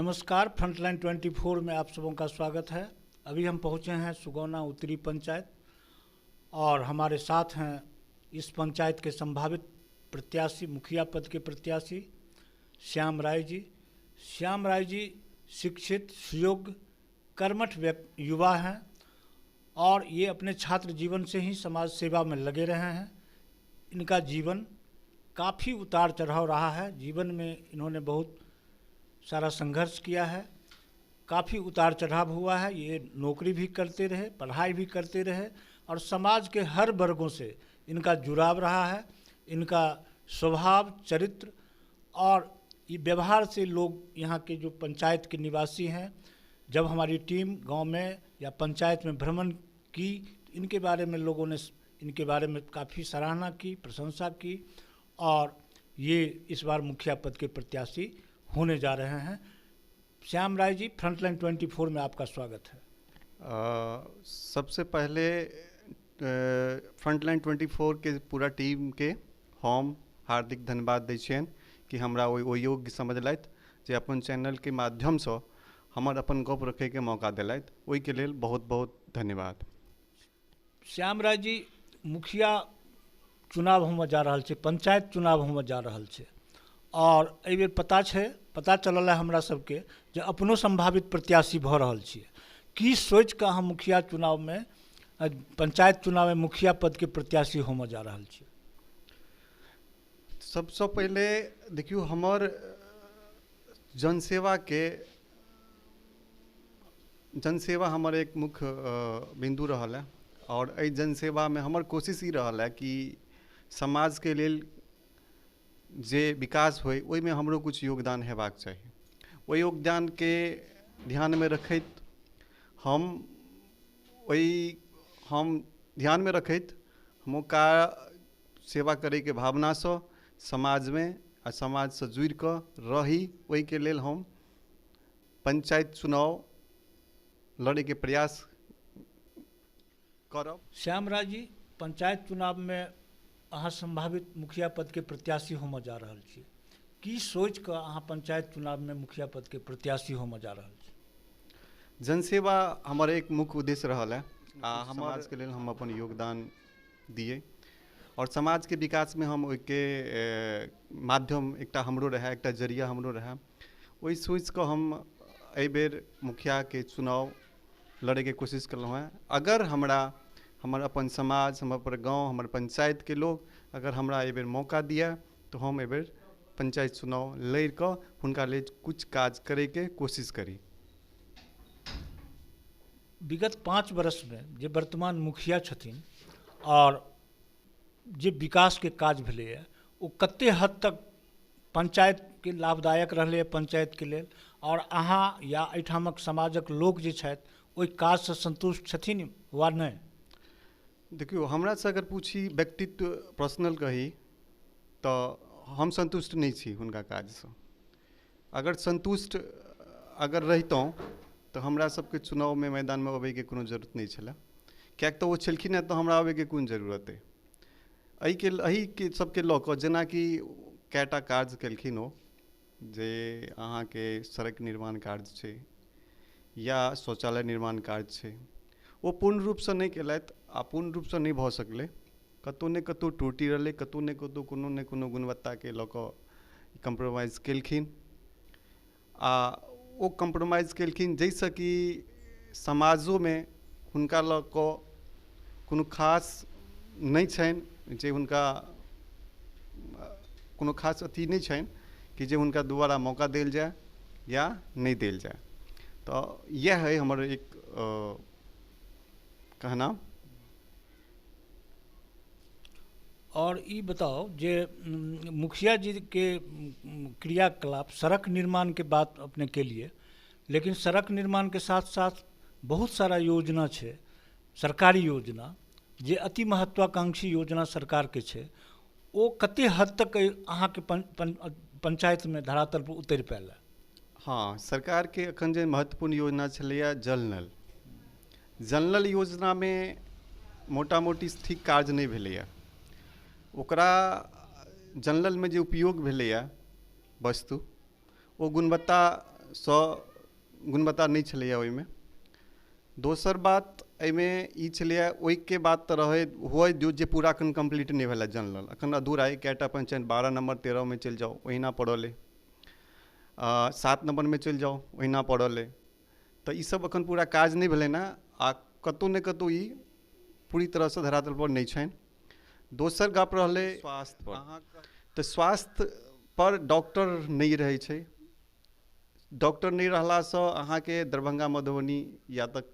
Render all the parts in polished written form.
नमस्कार, फ्रंटलाइन 24 में आप सबों का स्वागत है। अभी हम पहुंचे हैं सुगौना उत्तरी पंचायत और हमारे साथ हैं इस पंचायत के संभावित प्रत्याशी, मुखिया पद के प्रत्याशी श्याम राय जी। श्याम राय जी शिक्षित, सुयोग्य, कर्मठ युवा हैं और ये अपने छात्र जीवन से ही समाज सेवा में लगे रहे हैं। इनका जीवन काफ़ी उतार चढ़ाव रहा है। जीवन में इन्होंने बहुत सारा संघर्ष किया है, काफ़ी उतार चढ़ाव हुआ है। ये नौकरी भी करते रहे, पढ़ाई भी करते रहे और समाज के हर वर्गों से इनका जुड़ाव रहा है। इनका स्वभाव, चरित्र और ये व्यवहार से लोग, यहाँ के जो पंचायत के निवासी हैं, जब हमारी टीम गांव में या पंचायत में भ्रमण की, इनके बारे में लोगों ने इनके बारे में काफ़ी सराहना की, प्रशंसा की और ये इस बार मुखिया पद के प्रत्याशी होने जा रहे हैं। श्याम राय जी, फ्रंटलाइन 24 में आपका स्वागत है। सबसे पहले फ्रंटलाइन 24 के पूरा टीम के हम हार्दिक धन्यवाद दै छियनि कि हमरा ओ योग्य समझलथि जे अपन चैनल के माध्यम से हमर अपन गप रखे के मौका दिलथि। ओहि के लेल बहुत बहुत धन्यवाद। श्याम राय जी, मुखिया चुनाव होमे जा रहल छै, पंचायत चुनाव होमे जा रहल छै और एहि बेर पता चलल है हमरा सबके जे अपनो संभावित प्रत्याशी भऽ रहल छियै। की सोच कऽ अहाँ मुखिया चुनाव में, पंचायत चुनाव में मुखिया पद के प्रत्याशी होमे जा रहल छियै? सबसे पहले देखियो, हमर जनसेवा हमर एक मुख्य बिंदु रहल है और एहि जनसेवा में हमर कोशिश ई रहल है कि समाज के लेल जे विकास होय ओहिमे हमरो कुछ योगदान हेबाक चाही। ओहि योगदान के ध्यान में रखैत हम ध्यान में रखैत हमका सेवा करे के भावना से समाज में आ समाज से जुड़ कर रही। ओहि के लेल हम पंचायत चुनाव लड़े के प्रयास करब। श्याम राय जी, पंचायत चुनाव में अहाँ संभावित मुखिया पद के प्रत्याशी होमे जा रहल छी। की सोच कऽ अहाँ पंचायत चुनाव में मुखिया पद के प्रत्याशी होमे जा रहल छी? जनसेवा हमर एक मुख्य उद्देश्य रहल है आ समाज के लेल हम अपन योगदान दिए और समाज के विकास में हम ओहिके माध्यम एकटा हमरो रहे, एकटा जरिया हमरो रहे। ओहि सोच कऽ हम एहि बेर मुखिया के चुनाव लड़े के कोशिश कलहुँ हैं। अगर हमर अपन समाज, हमर अपन गाँव, हमर पंचायत के लोग अगर हमरा एहि बेर मौका दिया तो हम एहि बेर पंचायत चुनाव लड़ कऽ हुनका लेल कुछ काज करे के कोशिश करी। विगत 5 वर्ष में जे वर्तमान मुखिया छथिन और जे विकास के काज भेलैए ओ कते हद तक पंचायत के लाभदायक रहलै पंचायत के लेल, और अहाँ या एहिठामक समाजक लोग जे छथि ओहि काज से संतुष्ट छथिन वा नहीं? देखियो, हमरा से अगर पूछी व्यक्तित्व पर्सनल कही तो हम संतुष्ट नहीं छी हुनका काज से। अगर संतुष्ट रहितौं तो हमरा सबके चुनाव में मैदान में अबै के कोनो जरूरत नहीं छलै, कियाक तो वो छलखिन तो हमरा अबै के कोन जरूरत है। एहि के सबके लऽ कऽ जेना कि कएटा कार्य केलखिन ओ, जे अहाँके सड़क निर्माण कार्य छै या शौचालय निर्माण कार्य छै, वो पूर्ण रूप से नहीं केलथि आ पूर्ण रूप से नहीं भऽ सकलै। कतौ ने कतौ त्रुटि रहलै, कतौ ने कतौ कोनो गुणवत्ता के लऽ कऽ कम्प्रोमाइज केलखिन आ ओ कम्प्रोमाइज केलखिन जाहिसँ कि समाजो में हुनका लऽ कऽ कोनो खास नहीं छनि, जे हुनका कोनो खास अथी नहीं छनि कि जे हुनका दोबारा मौका देल जाए या नहीं देल जाए। तो यह है हमर एक कहना। और ये बताओ जे मुखिया जी के क्रियाकलाप, सड़क निर्माण के बात अपने के लिए, लेकिन सड़क निर्माण के साथ साथ बहुत सारा योजना छै, सरकारी योजना जे अति महत्वाकांक्षी योजना सरकार के छै, ओ कते हद तक अहाँ के पंचायत में धरातल पर उतरि पायल? हाँ, सरकार के अखन जे महत्वपूर्ण योजना छलैया जल नल योजना में मोटा मोटी ठीक कार्य नहीं भेलैया। ओकरा जल नल में जे उपयोग भेलैया वस्तु, ओ गुणवत्ता सँ गुणवत्ता नहीं छलैया ओहिमे। दोसर बात एहिमे ई छलैया, ओहिके बाद तऽ रहै हुए जे पूरा एखन कम्प्लीट नहीं भेलै जनरल, एखन अधूरा है। कएटा पंचायत 12 नंबर 13 में चलि जाओ ओहिना पड़ल है, 7 नंबर में चलि जाओ ओहिना पड़ल है। तो ई सब एखन पूरा काज नहीं भेलै ना, आ कतौ ने कतौ ई पूरी तरह से धरातल पर नहीं छनि। दोसर गप रहलै स्वास्थ्य पर, तो स्वास्थ्य पर डॉक्टर नहीं रहै छै। डॉक्टर नहीं रहला से अहाँके दरभंगा मधुबनी या तक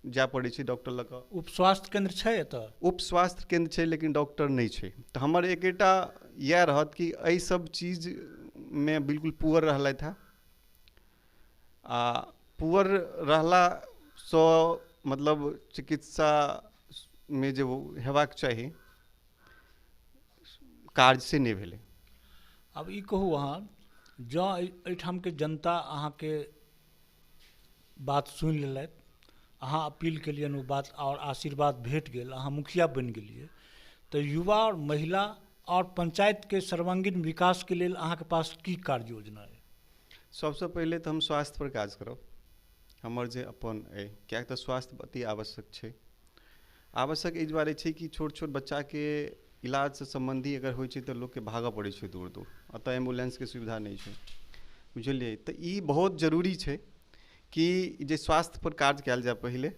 जाय पड़ै छै डॉक्टर लऽ कऽ। उप स्वास्थ्य केंद्र छै एतऽ? उप स्वास्थ्य केंद्र छै लेकिन डॉक्टर नहीं छै। तो हमर एकेटा इएह रहत कि एहि सब चीज में बिल्कुल पुअर रहलथि है। आ पुअर रहला सो मतलब चिकित्सा में जे हेबाक चाही कार्य से नहीं भेलै। अब ई कहू अहाँ, जँ एहिठाम के जनता अहाँके बात सुनि लेलथि, अहाँ अपील केलियनि, ओ बात और आशीर्वाद भेट गेल, अहाँ मुखिया बनि गेलियै, तो युवा और महिला और पंचायत के सर्वांगीण विकास के लेल अहाँके पास की कार्य योजना है? सबसे पहले तो हम स्वास्थ्य पर काज करब। हमर जे अपन है, क्या तो स्वास्थ्य अति आवश्यक छै। आवश्यक एहि दुआरे छै कि छोट छोट बच्चा के इलाज से संबंधी अगर होइ छै तो लोग के भागऽ पड़ै छै दूर दूर, अतः एम्बुलेंस के सुविधा नहीं छै, बुझलियै। तो ई बहुत जरूरी छै कि जे स्वास्थ्य पर कार्य कयल जाए पहले,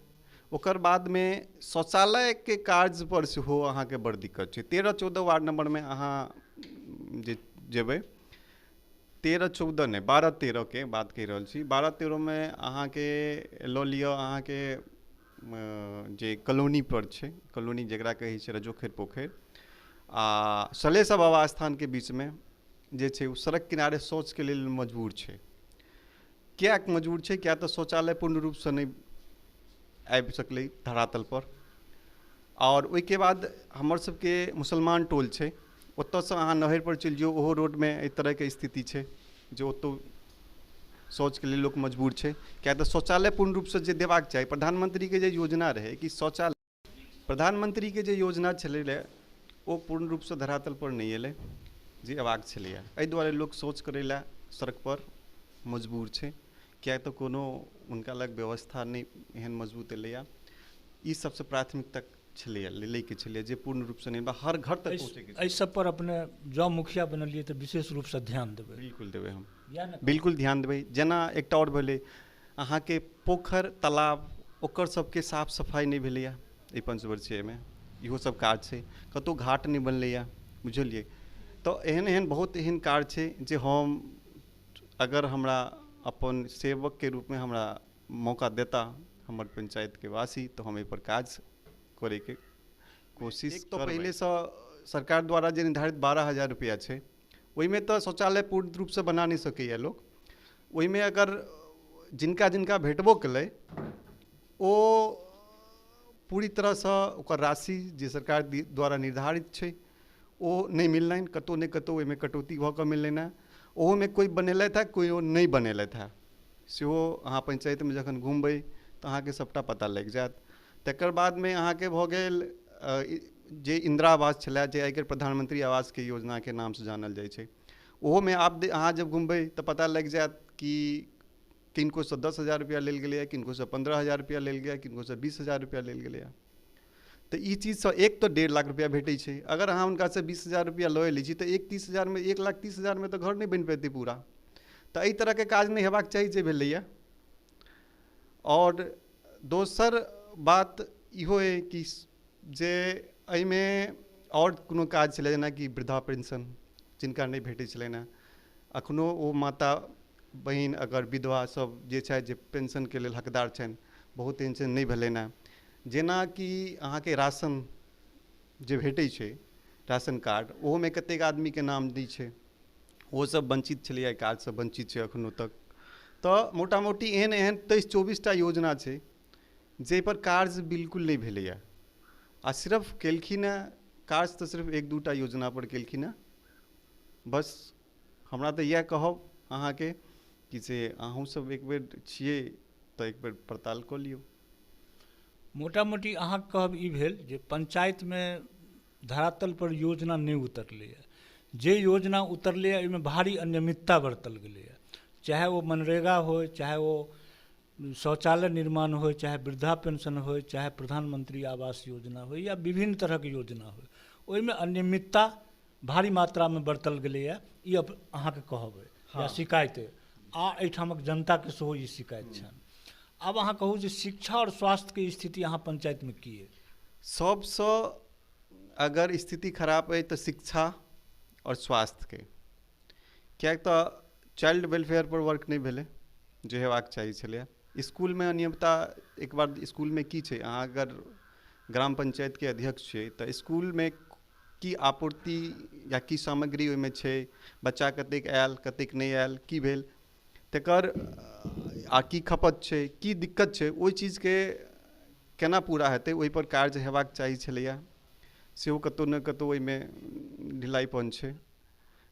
ओकर बाद में शौचालय के कार्य पर सेहो अहाँके बड़ दिक्कत छै। 13-14 वार्ड नंबर में अहाँ जे जेबै, 13-14 नहीं 12-13 के बात कहि रहल छी। 12-13 में अहाँके लऽ लिअ, अहाँके जे कॉलोनी पर छै, कॉलोनी जकरा कहै छै रजोखेर पोखरि आ सलेशा बाबा स्थान के बीच में जे छै, सड़क किनारे शौच के लेल मजबूर छै। क्या मजबूर छै? क्या तो शौचालय पूर्ण रूप से नहीं आबि सकलै धरातल पर, और ओहिके बाद हमर सबके मुसलमान टोल छै, ओतऽ से अहाँ नहर पर चलि जाओ, ओहो रोड में एहि तरह के स्थिति छै जे ओतौ शौच के लिए लोग मजबूर छै। क्या तो शौचालय पूर्ण रूप से जे देबाक चाही, प्रधानमंत्री के जे योजना रहे कि शौचालय, प्रधानमंत्री के जे योजना छलै ओ पूर्ण रूप से धरातल पर नहीं एलै जे अयबाक छलैया। एहि दुआरे लोग शौच करै लए सड़क पर मजबूर छै, क्या तो कोनो उनका लग व्यवस्था नहीं एहन मजबूत एलैया। ई सबसे प्राथमिकता छलैया, लै के छलैया, जे पूर्ण रूप से नहीं, हर घर तक पहुँचे के। एहि सब पर अपने जँ मुखिया बनलियै तो विशेष रूप से ध्यान देबै? बिल्कुल देबै, हम बिल्कुल ध्यान देबै। जेना एकटा और भेलै अहाँके पोखर तालाब, ओकर सबके साफ सफाई नहीं भेलैया एहि पंचवर्षीय में, इहो सब काज छै। कतौ घाट नहीं बनलैया, बुझलियै। तो एहन एहन बहुत एहन कार्य छै जे हम, अगर हमरा अपन सेवक के रूप में हमरा मौका देता हमर पंचायत के वासी, तो हम एहि पर काज करे के कोशिश तो पहले से सरकार द्वारा जे निर्धारित 12,000 रुपया छै, ओहिमे तो शौचालय पूर्ण रूप से बना नहीं सकैया लोग। ओहिमे अगर जिनका जिनका भेटबो कलै, ओ पूरी तरह से ओकर राशि जे सरकार द्वारा निर्धारित छै ओ नहीं मिललनि, कतौ ने कतौ ओहिमे कटौती भऽ कऽ मिललनि है। ओहोमे कोई बनेलथि है, कोई नहीं बनेलथि है, सेहो अहाँ पंचायत में जखन घूमबै तो अहाँके सबटा पता लागि जायत। तकर बाद में अहाँके भऽ गेल जे इंदिरा आवास छलै, जे आइ प्रधानमंत्री आवास के योजना के नाम से जानल जाइ छै, ओहो में आप अहाँ जब घूमबै तो पता लग जायत कि किनको से 10,000 रुपया लेल गेलै, किनको से 15,000 रुपया लेल गेलै, किनको से 20,000 रुपया लेल गेलै। तो ई चीज से एक तो 1.5 लाख रुपया भेटै छै। अगर अहाँ हुनका से 20,000 रुपया लऽ लै छी तो 1,30,000 में 1,30,000 में तो घर नहीं बनि पेतै पूरा। तो एहि तरह के काज नहीं हेबाक चाही जे भेलैया। और दोसर बात इहो है कि जे एहिमे और कोनो काज छलै, जेना कि वृद्धा पेंशन जिनका नहीं भेटै छलनि हैं, अखनो ओ माता बहिन अगर विधवा सब जे छथि जे पेंशन के लेल हकदार छनि, बहुत एहन नहीं भेलनि हैं। जेना कि अहाँके राशन जे भेटै छै, राशन कार्ड, ओहोमे कतेक आदमी के नाम दै छै, ओ सब वंचित छलैया, काज से वंचित छै अखनो तक। तो मोटा मोटी एहन एहन 23-24 टा योजना छै जे पर कार्य बिल्कुल नहीं भेलैया। आ सिर्फ केलखिन है कार्य तो सिर्फ 1-2 टा योजना पर केलखिन है। बस हमरा तो यह कहब अहाँके कि से अहूँ सब एक बेर छियै तो एक बेर पड़ताल कऽ लियौ। मोटा मोटी अहाँ कहब ई भेल जे पंचायत में धरातल पर योजना नहीं उतरलै है, जे योजना उतरलै है ओहिमे भारी अनियमितता बरतल गेलै है। चाहे वो मनरेगा हो, चाहे वो शौचालय निर्माण हो, चाहे वृद्धा पेंशन हो, चाहे प्रधानमंत्री आवास योजना हो, या विभिन्न तरह के योजना हो, ओहिमे अनियमितता भारी मात्रा में बरतल गेलै है, ई अब अहाँके कहबै या शिकायत आ एहिठामक जनताके सेहो ई शिकायत छनि। आब अहाँ कहू जे शिक्षा और स्वास्थ्यके स्थिति अहाँ पंचायतमे की अइ? सबसँ अगर स्थिति खराब अइ तऽ शिक्षा और स्वास्थ्यके, किएक तऽ चाइल्ड वेलफेयर पर वर्क नहीं भेलै जे हेबाक चाही छलैए। स्कूलमे अनियमितता, एक बार स्कूलमे की छै, अहाँ अगर ग्राम पंचायतके अध्यक्ष छियै तऽ स्कूलमे की आपूर्ति या की सामग्री ओहिमे छै, बच्चा कतेक आयल कतेक नहीं आयल, की भेल तकर आ की खपत छै, की दिक्कत छै, ओहि चीजके केना पूरा हेतै, ओहि पर कार्य हेबाक चाही छलैए। सेहो कतहु ने कतहु ओहिमे ढिलाइपन छै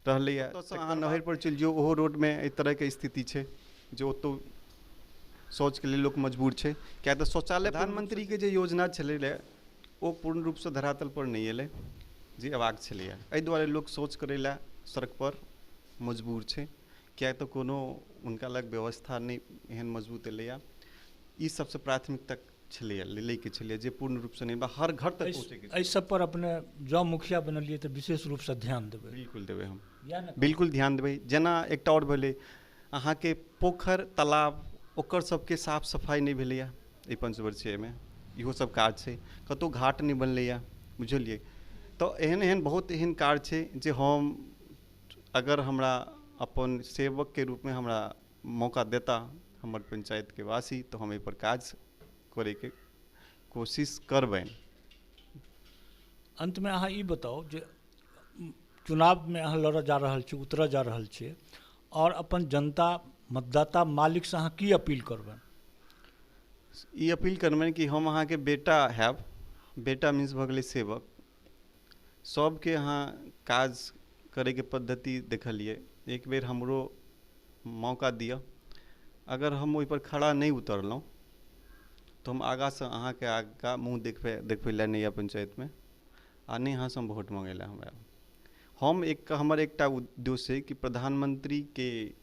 रहलैए। ओतयसँ अहाँ नहर पर चलि जाउ, ओहो रोडमे एहि तरहके स्थिति छै जे ओतहु शौचके लेल लोक मजबूर छै। किएक तऽ शौचालय प्रधानमंत्रीके जे योजना छलै ओ पूर्ण रूपसँ धरातल पर नहीं एलै जे अयबाक छलैए। एहि दुआरे लोक शौच करै लए सड़क पर मजबूर छै, किएक तऽ कोनो हुनका लग व्यवस्था नहीं एहन मजबूत एलैए। ई सबसँ प्राथमिकता छलैए, लैके छलैए जे पूर्ण रूपसँ नहीं, हर घर तक पहुँचैके। एहि सब पर अपने जँ मुखिया बनलियै तऽ विशेष रूपसँ ध्यान देबै? बिल्कुल देबै हम, या ने? बिल्कुल ध्यान देबै। जेना एकटा और भेलै अहाँके पोखर तालाब, ओकर सबके साफ सफाई नहीं भेलैए एहि पंचवर्षीयमे, इहो सब काज छै। कतहु घाट नहीं बनलैए, बुझलियै। तऽ एहन एहन बहुत एहन काज छै जे हम, अगर हमरा अपन सेवकके रूपमे हमरा मौका देता हमर पंचायतके वासी, तऽ हम एहि पर काज करैके कोशिश करबनि। अंतमे अहाँ ई बताउ जे चुनावमे अहाँ लड़ऽ जा रहल छी, उतरऽ जा रहल छी, और अपन जनता मतदाता मालिकसँ अहाँ की अपील करबनि? ई अपील करबनि कि हम अहाँके बेटा हैब, बेटा मीन्स भऽ गेलै सेवक। सबके अहाँ काज करैके पद्धति देखलिए, एक बेर हमरो मौका दिअ। अगर हम ओहि पर खड़ा नहीं उतरलहुँ तऽ हम आगाँसँ अहाँके आगाँ मुँह देखबै लए नहीं यऽ पंचायतमे, आ नहीं अहाँसँ हम वोट मांगै लए हमरा। हमर एकटा उद्देश्य है कि प्रधानमंत्रीके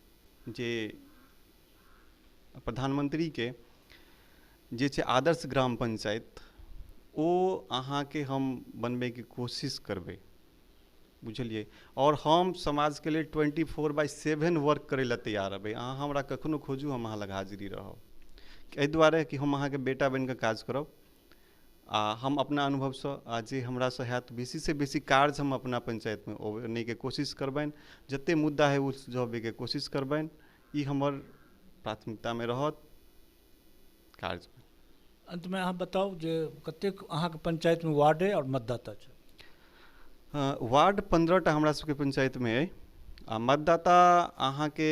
जे छै आदर्श ग्राम पंचायत, ओ अहाँके हम बनबैके कोशिश करबै, बुझलिए। और हम समाजके लेल 24/7 वर्क करै लए तैयार हेबै। अहाँ हमरा कखनो खोजू, हम अहाँ लग हाजिरी रहब। एहि दुआरे कि हम अहाँके बेटा बनिकऽ काज करब, आ हम अपना अनुभवसँ आ जे हमरासँ हैत बेसीसँ बेसी कार्य हम अपना पंचायतमे आनैके कोशिश करबनि। जतेक मुद्दा है ओ सुझाबैके कोशिश करबनि। ई हमर प्राथमिकतामे रहत कार्यमे। अंतमे अहाँ बताउ जे कतेक अहाँके पंचायतमे वार्ड अइ और मतदाता छै? वार्ड 15टा हमरा सबके पंचायतमे अइ, आ मतदाता अहाँके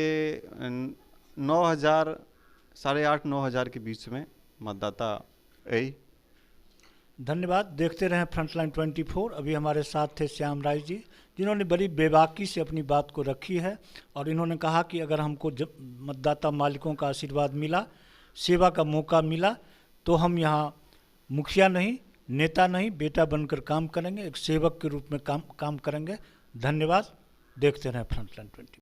9,000 8,500 9,000 के बीच में मतदाता अइ। धन्यवाद। देखते रहें फ्रंटलाइन 24। अभी हमारे साथ थे श्याम राय जी, जिन्होंने बड़ी बेबाकी से अपनी बात को रखी है, और इन्होंने कहा कि अगर हमको मतदाता मालिकों का आशीर्वाद मिला, सेवा का मौका मिला, तो हम यहाँ मुखिया नहीं, नेता नहीं, बेटा बनकर काम करेंगे, एक सेवक के रूप में काम करेंगे। धन्यवाद। देखते रहें फ्रंटलाइन 24।